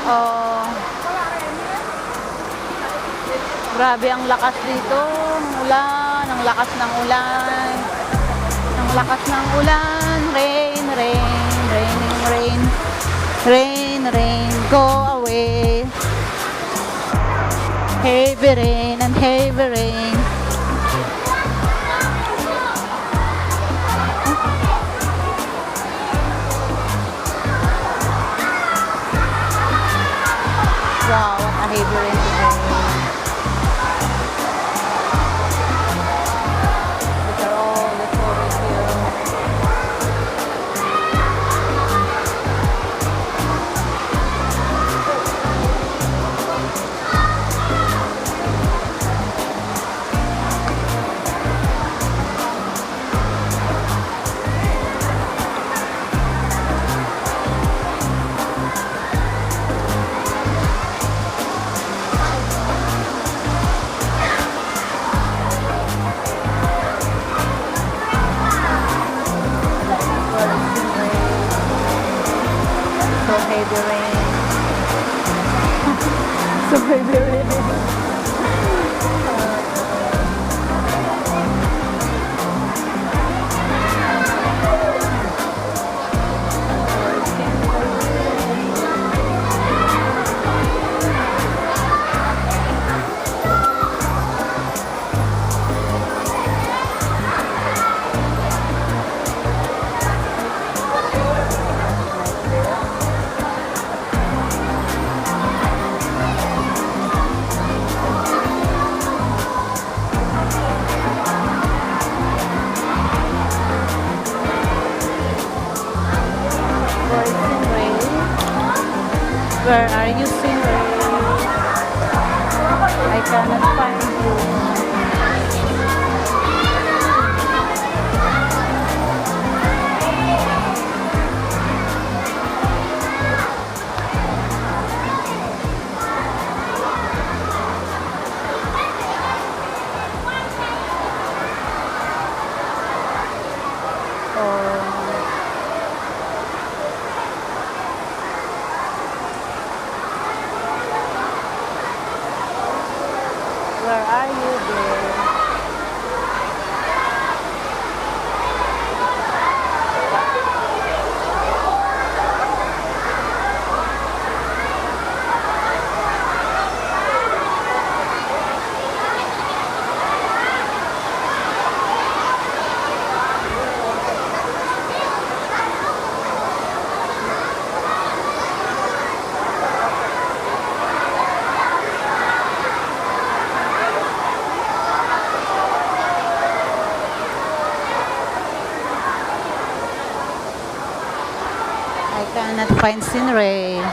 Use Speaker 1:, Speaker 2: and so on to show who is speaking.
Speaker 1: Oh, grabe ang lakas dito. Ulan, ang lakas ng ulan. Ang lakas ng ulan. Rain, rain, raining, rain. Rain, rain, go away. Heavy rain and heavy rain. Wow, what a heavy rain today. These are all the tourists here. So heavy rain. So heavy rain. Where are you, Stingray? I cannot find you. Where are you, dear? I cannot find Stingray.